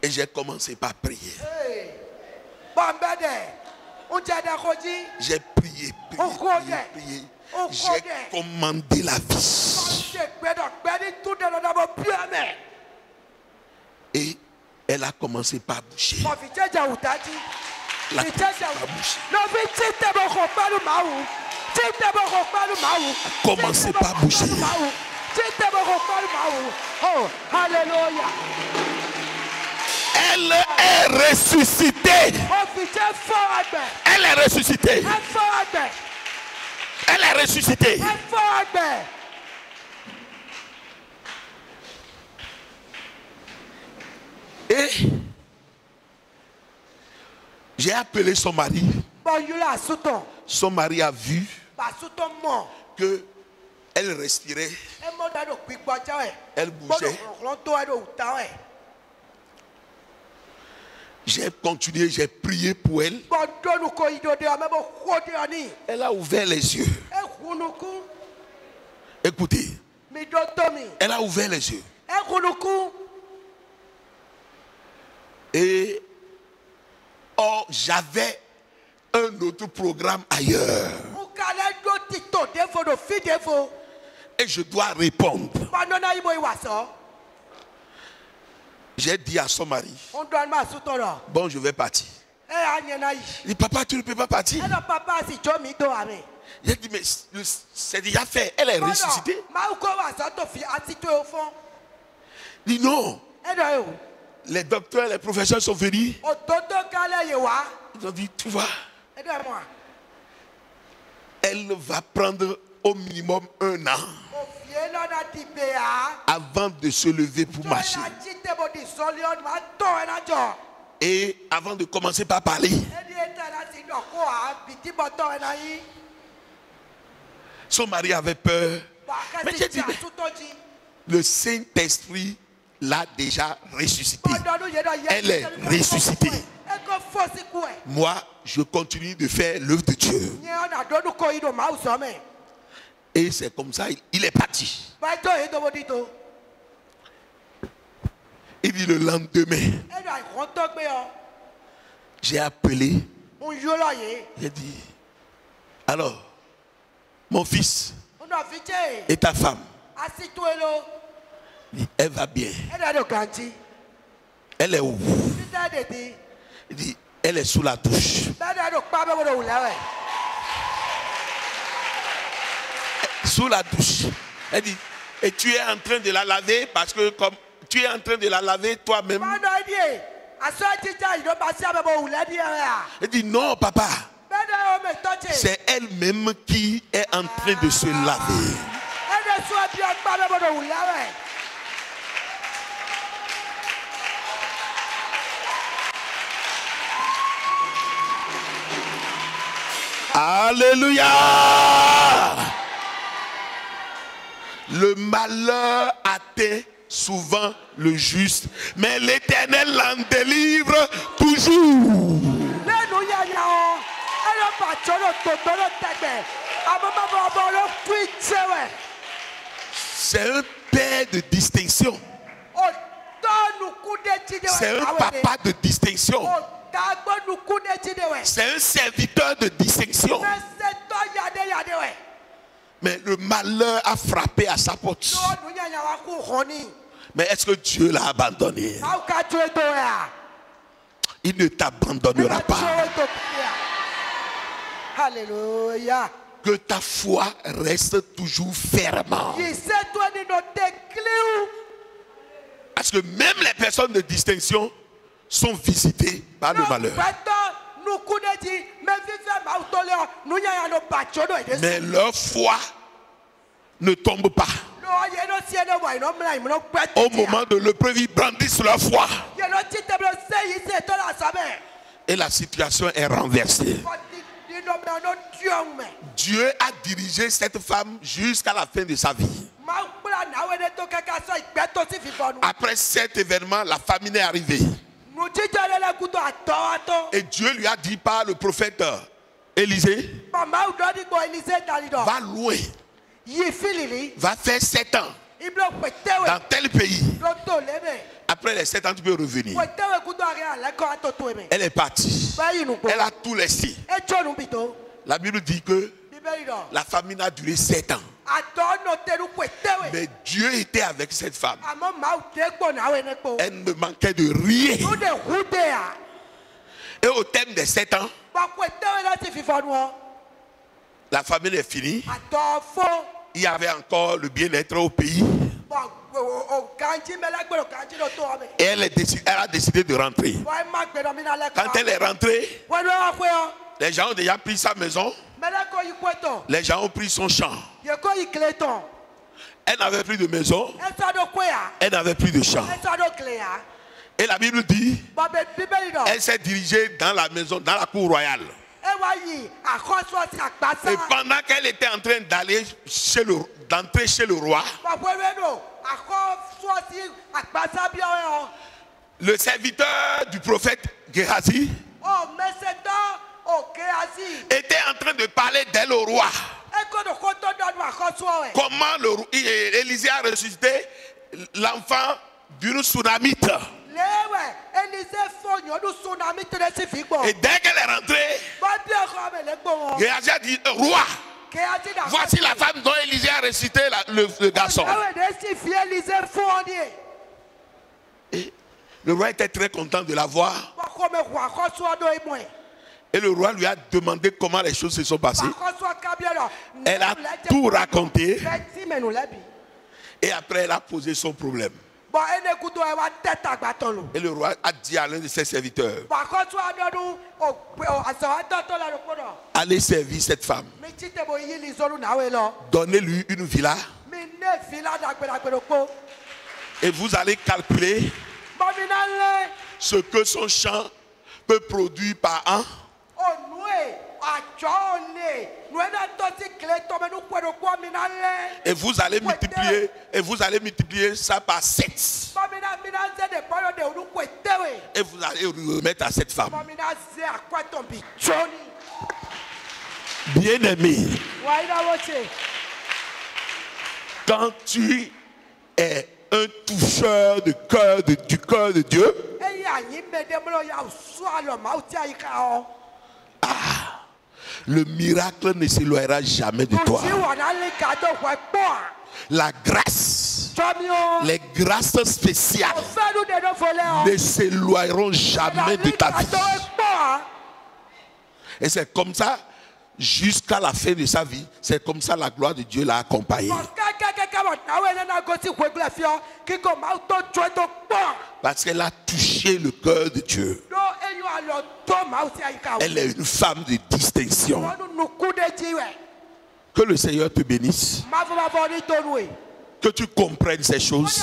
Et j'ai commencé par prier. J'ai prié. J'ai commandé la vie. Et elle a commencé par boucher. La commencé par boucher. Oh, alléluia. Elle est ressuscitée. Elle est ressuscitée. Elle est ressuscitée. Et j'ai appelé son mari. Son mari a vu que elle respirait. Elle bougeait. J'ai continué, j'ai prié pour elle. Elle a ouvert les yeux. Écoutez. Elle a ouvert les yeux. Et or, j'avais un autre programme ailleurs. Et je dois répondre. J'ai dit à son mari, bon, je vais partir. Il dit, papa, tu ne peux pas partir. J'ai dit, mais c'est déjà fait. Elle est ressuscitée. Il dit, non. Les docteurs, les professeurs sont venus. Ils ont dit, tu vois, elle va prendre au minimum 1 an avant de se lever pour marcher. Et avant de commencer par parler. Son mari avait peur. Mais j'ai dit, le Saint-Esprit l'a déjà ressuscité. Elle est ressuscitée. Moi, je continue de faire l'œuvre de Dieu. Et c'est comme ça, il est parti. Il dit le lendemain, j'ai appelé. J'ai dit, alors, mon fils et ta femme, elle va bien. Elle est où? Il dit, elle est sous la douche. Sous la douche. Elle dit, et tu es en train de la laver parce que comme tu es en train de la laver toi-même. Elle dit, non papa. C'est elle-même qui est en train de se laver. Alléluia. Le malheur atteint souvent le juste, mais l'Éternel l'en délivre toujours. C'est un père de distinction. C'est un papa de distinction. C'est un serviteur de distinction. Mais le malheur a frappé à sa porte. Mais est-ce que Dieu l'a abandonné? Il ne t'abandonnera pas. Alléluia. Que ta foi reste toujours ferme. Parce que même les personnes de distinction sont visitées par le malheur. Mais leur foi ne tombe pas. Au moment de l'épreuve, ils brandissent leur foi. Et la situation est renversée. Dieu a dirigé cette femme jusqu'à la fin de sa vie. Après cet événement, la famine est arrivée. Et Dieu lui a dit par le prophète Élisée, va loin, va faire 7 ans dans tel pays. Après les 7 ans, tu peux revenir. Elle est partie. Elle a tout laissé. La Bible dit que la famine a duré 7 ans. Mais Dieu était avec cette femme. Elle ne manquait de rien. Et au terme des 7 ans, la famine est finie. Il y avait encore le bien-être au pays. Et elle a décidé de rentrer. Quand elle est rentrée, les gens ont déjà pris sa maison. Les gens ont pris son champ. Elle n'avait plus de maison. Elle n'avait plus de champ. Et la Bible dit, elle s'est dirigée dans la maison, dans la cour royale. Et pendant qu'elle était en train d'entrer chez le roi, le serviteur du prophète Géhazi était en train de parler d'elle au roi. Comment Élisée a ressuscité l'enfant d'une Sunamite. Et dès qu'elle est rentrée, Géhazi a dit, roi, Voici la femme dont Élisée a ressuscité le garçon. Et le roi était très content de la voir. Et le roi lui a demandé comment les choses se sont passées. Elle a tout raconté. Et après, elle a posé son problème. Et le roi a dit à l'un de ses serviteurs: allez servir cette femme. Donnez-lui une villa. Et vous allez calculer ce que son champ peut produire par an. Et vous allez multiplier ça par 7. Et vous allez remettre à cette femme. Bien-aimé, quand tu es un toucheur du cœur de Dieu, le miracle ne s'éloignera jamais de toi. La grâce, les grâces spéciales ne s'éloigneront jamais de ta vie. Et c'est comme ça jusqu'à la fin de sa vie. C'est comme ça la gloire de Dieu l'a accompagné. Parce qu'elle a touché le cœur de Dieu. Elle est une femme de distinction. Que le Seigneur te bénisse. Que tu comprennes ces choses.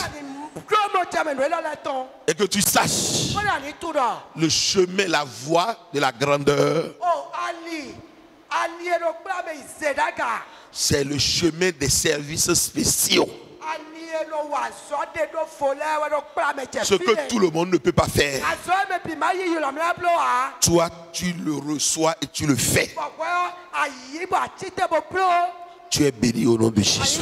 Et que tu saches le chemin, la voie de la grandeur. C'est le chemin des services spéciaux. Ce que tout le monde ne peut pas faire. Toi, tu le reçois et tu le fais. Tu es béni au nom de Jésus.